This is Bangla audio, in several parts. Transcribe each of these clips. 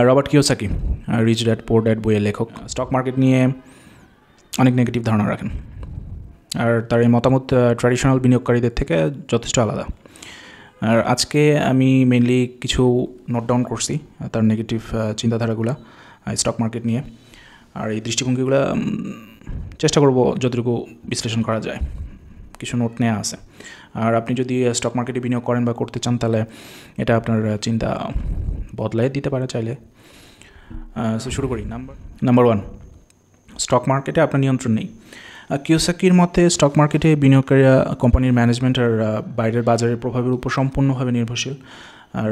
Robert Kiyosaki, rich dad poor dad বইয়ের লেখক, স্টক মার্কেট নিয়ে অনেক নেগেটিভ ধারণা রাখেন, আর তার এই মতামত ট্র্যাডিশনাল বিনিয়োগকারীদের থেকে যথেষ্ট আলাদা। আর আজকে আমি মেনলি কিছু নোট ডাউন করছি তার নেগেটিভ চিন্তাধারাগুলো স্টক মার্কেট নিয়ে, আর এই দৃষ্টিভঙ্গিগুলো চেষ্টা করব যতটুকু বিশ্লেষণ করা যায়। কিছু নোট নেওয়া আছে, আর আপনি যদি স্টক মার্কেটে বিনিয়োগ করেন বা করতে চান তাহলে এটা আপনার চিন্তা বদলাই দিতে পারে চাইলে। শুরু করি। নাম্বার 1, স্টক মার্কেটে আপনার নিয়ন্ত্রণ নেই। কিওসাকির মতে স্টক মার্কেটে বিনিয়োগকারীরা কোম্পানির ম্যানেজমেন্ট আর বাইরের বাজারের প্রভাবের উপর সম্পূর্ণভাবে নির্ভরশীল। আর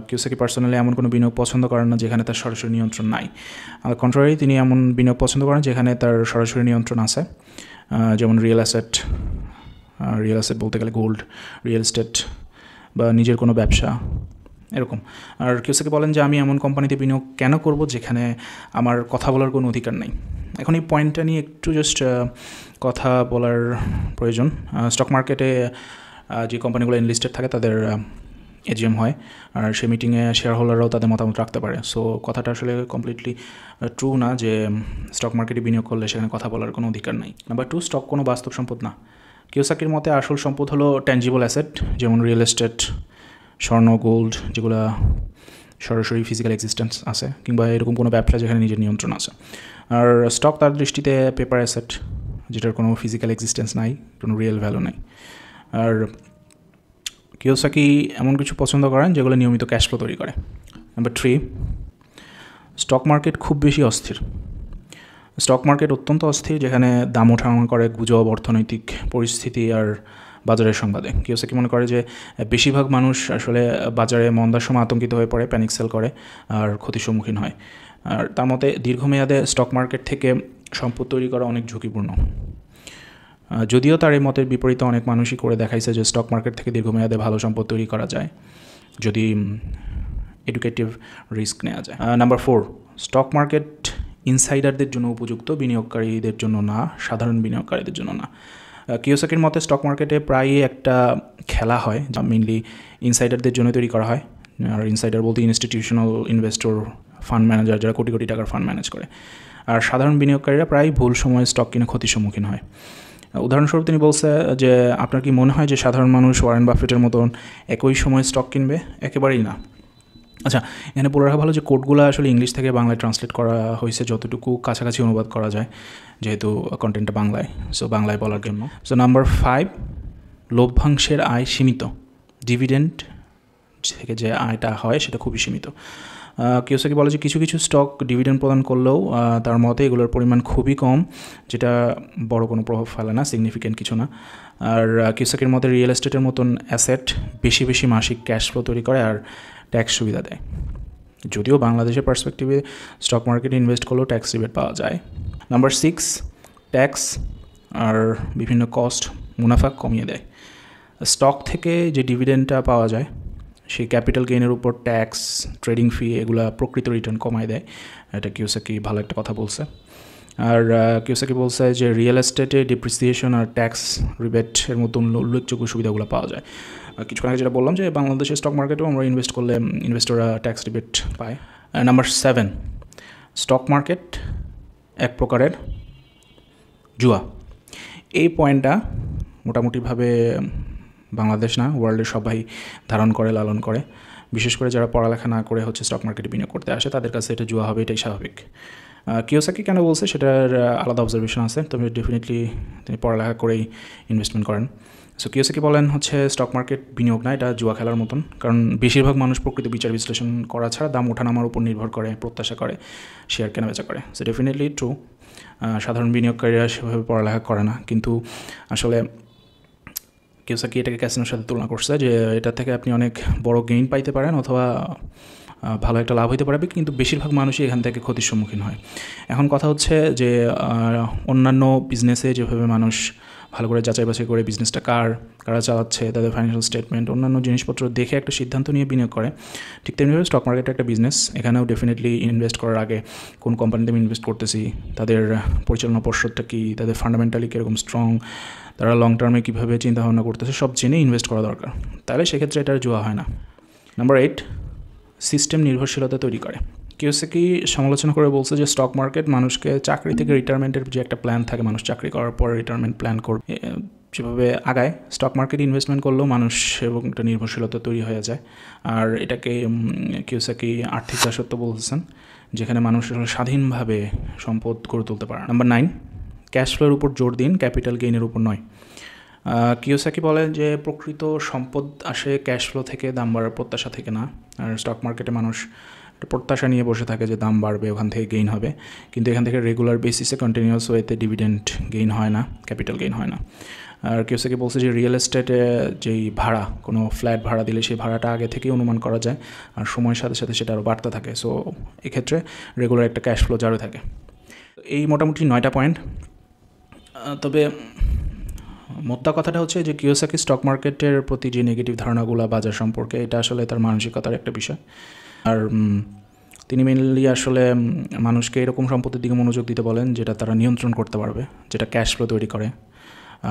কিওসাকি পার্সোনালি এমন কোনো বিনিয়োগ পছন্দ করেন না যেখানে তার সরাসরি নিয়ন্ত্রণ নাই। আর কন্ট্রারি, তিনি এমন বিনিয়োগ পছন্দ করেন যেখানে তার সরাসরি নিয়ন্ত্রণ আছে, যেমন রিয়েল অ্যাসেট বলতে গেলে গোল্ড, রিয়েল এস্টেট বা নিজের কোনো ব্যবসা এরকম। আর কিওসাকি বলেন যে আমি এমন কোম্পানিতে বিনিয়োগ কেন করব যেখানে আমার কথা বলার কোনো অধিকার নেই। এখন এই পয়েন্টটা নিয়ে একটু জাস্ট কথা বলার প্রয়োজন। স্টক মার্কেটে যে কোম্পানিগুলো এনলিস্টেড থাকে তাদের এজিএম হয়, আর সেই মিটিংয়ে শেয়ার হোল্ডাররাও তাদের মতামত রাখতে পারে। সো কথাটা আসলে কমপ্লিটলি ট্রু না যে স্টক মার্কেটে বিনিয়োগ করলে সেখানে কথা বলার কোনো অধিকার নাই। নাম্বার 2, স্টক কোনো বাস্তব সম্পদ না। কিওসাকির মতে আসল সম্পদ হলো ট্যাঞ্জিবল অ্যাসেট, যেমন রিয়েল এস্টেট, স্বর্ণ, গোল্ড, যেগুলো সরাসরি ফিজিক্যাল এক্সিস্টেন্স আছে, কিংবা এরকম কোনো ব্যবসা যেখানে নিজের নিয়ন্ত্রণ আছে। আর স্টক তার দৃষ্টিতে পেপার অ্যাসেট, যেটার কোনো ফিজিক্যাল এক্সিস্টেন্স নাই, কোনো রিয়েল ভ্যালু নাই। আর কিওসাকি এমন কিছু পছন্দ করেন যেগুলো নিয়মিত ক্যাশ ফ্লো তৈরি করে। নাম্বার 3, স্টক মার্কেট খুব বেশি অস্থির। স্টক মার্কেট অত্যন্ত অস্থির, যেখানে দাম ওঠানামা করে গুজব, অর্থনৈতিক পরিস্থিতি আর বাজারের সংবাদে। কিওসাকি মনে করে যে বেশিরভাগ মানুষ আসলে বাজারে মন্দার সময় আতঙ্কিত হয়ে পড়ে, প্যানিক সেল করে আর ক্ষতির সম্মুখীন হয়। আর তার মতে দীর্ঘমেয়াদে স্টক মার্কেট থেকে সম্পদ তৈরি করা অনেক ঝুঁকিপূর্ণ। যদিও তার এই মতের বিপরীতে অনেক মানুষই করে দেখাইছে যে স্টক মার্কেট থেকে দীর্ঘমেয়াদে ভালো সম্পদ তৈরি করা যায় যদি এডুকেটিভ রিস্ক নেওয়া যায়। নাম্বার 4, স্টক মার্কেট ইনসাইডারদের জন্য উপযুক্ত, বিনিয়োগকারীদের জন্য না, সাধারণ বিনিয়োগকারীদের জন্য না। কিওসাকির মতে স্টক মার্কেটে প্রায়ই একটা খেলা হয় যা মেইনলি ইনসাইডারদের জন্য তৈরি করা হয়। আর ইনসাইডার বলতে ইনস্টিটিউশনাল ইনভেস্টর, ফান্ড ম্যানেজার, যারা কোটি কোটি টাকার ফান্ড ম্যানেজ করে। আর সাধারণ বিনিয়োগকারীরা প্রায় ভুল সময়ে স্টক কিনে ক্ষতির সম্মুখীন হয়। উদাহরণস্বরূপ তিনি বলছে যে আপনার কি মনে হয় যে সাধারণ মানুষ ওয়ারেন বাফেটের মতন একই সময়ে স্টক কিনবে? একেবারেই না। আচ্ছা, এখানে বলে রাখা ভালো যে কোডগুলো আসলে ইংলিশ থেকে বাংলায় ট্রান্সলেট করা হয়েছে, যতটুকু কাছাকাছি অনুবাদ করা যায়, যেহেতু কন্টেন্টটা বাংলায়, সো বাংলায় বলার জন্য। সো নাম্বার 5, লভ্যাংশের আয় সীমিত। ডিভিডেন্ড থেকে যে আয়টা হয় সেটা খুবই সীমিত। কিওসাকি বলে যে কিছু কিছু স্টক ডিভিডেন্ড প্রদান করলেও তার মতে এগুলোর পরিমাণ খুবই কম, যেটা বড় কোনো প্রভাব ফেলে না, সিগনিফিক্যান্ট কিছু না। আর কিওসাকির মতে রিয়েল এস্টেটের মতন অ্যাসেট বেশি বেশি মাসিক ক্যাশ ফ্লো তৈরি করে আর ট্যাক্স সুবিধা দেয়। যদিও বাংলাদেশের পার্সপেক্টিভে স্টক মার্কেটে ইনভেস্ট করলেও ট্যাক্স রিবেট পাওয়া যায়। নাম্বার 6, ট্যাক্স আর বিভিন্ন কস্ট মুনাফা কমিয়ে দেয়। স্টক থেকে যে ডিভিডেন্ডটা পাওয়া যায় সেই ক্যাপিটাল গেইনের উপর ট্যাক্স, ট্রেডিং ফি, এগুলা প্রকৃত রিটার্ন কমায় দেয়। এটা কিওসাকি ভালো একটা কথা বলছে। আর কিওসাকি বলছে যে রিয়েল এস্টেটে ডিপ্রিসিয়েশন আর ট্যাক্স রিবেটের মতো উল্লেখযোগ্য সুবিধাগুলো পাওয়া যায়। কিছুক্ষণ আগে যেটা বললাম যে বাংলাদেশের স্টক মার্কেটেও আমরা ইনভেস্ট করলে ইনভেস্টররা ট্যাক্স রিবেট পায়। নাম্বার 7, স্টক মার্কেট এক প্রকারের জুয়া। এই পয়েন্টটা মোটামুটিভাবে বাংলাদেশ না, ওয়ার্ল্ডের সবাই ধারণ করে, লালন করে। বিশেষ করে যারা পড়ালেখা না করে স্টক মার্কেটে বিনিয়োগ করতে আসে, তাদের কাছে এটা জুয়া হবে, এটাই স্বাভাবিক। কিওসাকি কেন বলছে সেটার আলাদা অবজারভেশন আছে, তবে ডেফিনেটলি তিনি পড়ালেখা করেই ইনভেস্টমেন্ট করেন। সো কিওসাকি বলেন স্টক মার্কেট বিনিয়োগ না, এটা জুয়া খেলার মতন, কারণ বেশিরভাগ মানুষ প্রকৃত বিচার বিশ্লেষণ করা ছাড়া দাম ওঠানামার উপর নির্ভর করে, প্রত্যাশা করে শেয়ার কেনাবেচা করে। সো ডেফিনেটলি ট্রু, সাধারণ বিনিয়োগকারীরা সেভাবে পড়ালেখা করে না। কিন্তু আসলে কিওসাকি এটাকে ক্যাসিনোর সাথে তুলনা করছে যে এটা থেকে আপনি অনেক বড় গেইন পাইতে পারেন অথবা ভালো একটা লাভ হইতে পারবে, কিন্তু বেশিরভাগ মানুষই এখান থেকে ক্ষতির সম্মুখীন হয়। এখন কথা হচ্ছে যে অন্যান্য বিজনেসে যেভাবে মানুষ ভালো করে যাচাই বাছাই করে বিজনেসটা কারা চালাচ্ছে, তাদের ফাইন্যান্সিয়াল স্টেটমেন্ট, অন্যান্য জিনিসপত্র দেখে একটা সিদ্ধান্ত নিয়ে বিনিয়োগ করে, ঠিক তেমনিভাবে স্টক মার্কেটে একটা বিজনেস। এখানেও ডেফিনেটলি ইনভেস্ট করার আগে কোন কোম্পানিতে আমি ইনভেস্ট করতেছি, তাদের পরিচালনা পর্ষদটা কী, তাদের ফান্ডামেন্টালি কীরকম স্ট্রং, তারা লং টার্মে কীভাবে চিন্তাভাবনা করতেছে, সব জেনে ইনভেস্ট করা দরকার। তাহলে সেক্ষেত্রে এটা জুয়া হয় না। নাম্বার 8, সিস্টেম নির্ভরশীলতা তৈরি করে। কিওসাকি সমালোচনা করে বলছে যে স্টক মার্কেট মানুষকে চাকরি থেকে রিটায়ারমেন্টের যে একটা প্ল্যান থাকে, মানুষ চাকরি করার পর রিটায়ারমেন্ট প্ল্যান করবে, যেভাবে আগায় স্টক মার্কেট ইনভেস্টমেন্ট করলেও মানুষ এবং একটা নির্ভরশীলতা তৈরি হয়ে যায়। আর এটাকে কিওসাকি আর্থিক দাসত্ব বলছেন, যেখানে মানুষ স্বাধীনভাবে সম্পদ গড়ে তুলতে পারে। নাম্বার 9, ক্যাশ ফ্লোর উপর জোর দিন, ক্যাপিটাল গেইনের উপর নয়। কিওসাকি বলেন যে প্রকৃত সম্পদ আসে ক্যাশ ফ্লো থেকে, দাম বাড়ার প্রত্যাশা থেকে না। আর স্টক মার্কেটে মানুষ প্রত্যাশা নিয়ে বসে থাকে যে দাম বাড়বে, ওখান থেকে গেইন হবে, কিন্তু এখান থেকে রেগুলার বেসিসে কন্টিনিউয়াস ওয়েতে ডিভিডেন্ড গেইন হয় না, ক্যাপিটাল গেইন হয় না। আর কিওসাকি বলছে যে রিয়েল এস্টেটে যেই ভাড়া, কোনো ফ্ল্যাট ভাড়া দিলে সেই ভাড়াটা আগে থেকেই অনুমান করা যায়, আর সময়ের সাথে সাথে সেটা আরও বাড়তে থাকে। সো এক্ষেত্রে রেগুলার একটা ক্যাশ ফ্লো জারি থাকে। এই মোটামুটি 9টা পয়েন্ট। তবে মোদ্দা কথাটা হচ্ছে যে কিওসাকি স্টক মার্কেটের প্রতি যে নেগেটিভ ধারণাগুলো বাজার সম্পর্কে, এটা আসলে তার মানসিকতার একটা বিষয়। আর তিনি মেনলি আসলে মানুষকে এরকম সম্পত্তির দিকে মনোযোগ দিতে বলেন যেটা তারা নিয়ন্ত্রণ করতে পারবে, যেটা ক্যাশ ফ্লো তৈরি করে।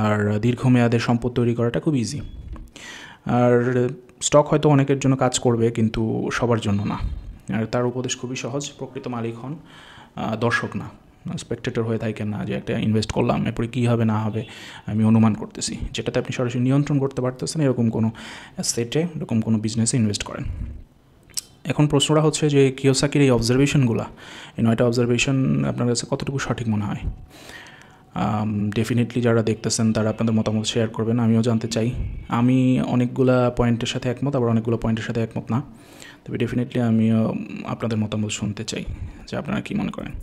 আর দীর্ঘমেয়াদে সম্পদ তৈরি করাটা খুব ইজি। আর স্টক হয়তো অনেকের জন্য কাজ করবে, কিন্তু সবার জন্য না। আর তার উপদেশ খুবই সহজ, প্রকৃত মালিক হন, দর্শক না, স্পেকটেটর হয়ে থাকেন না যে একটা ইনভেস্ট করলাম এরপরে কী হবে না হবে আমি অনুমান করতেছি। যেটাতে আপনি সরাসরি নিয়ন্ত্রণ করতে পারতেছেন, এরকম কোনো অ্যাসেটে, এরকম কোনো বিজনেসে ইনভেস্ট করেন। এখন প্রশ্নটা হচ্ছে যে কিওসাকির এই অবজারভেশনগুলো, এই 9টা অবজারভেশন আপনার কাছে কতটুকু সঠিক মনে হয়? ডেফিনেটলি যারা দেখতেছেন তারা আপনাদের মতামত শেয়ার করবেন, আমিও জানতে চাই। আমি অনেকগুলা পয়েন্টের সাথে একমত, আবার অনেকগুলো পয়েন্টের সাথে একমত না। তবে ডেফিনেটলি আমিও আপনাদের মতামত শুনতে চাই যে আপনারা কী মনে করেন।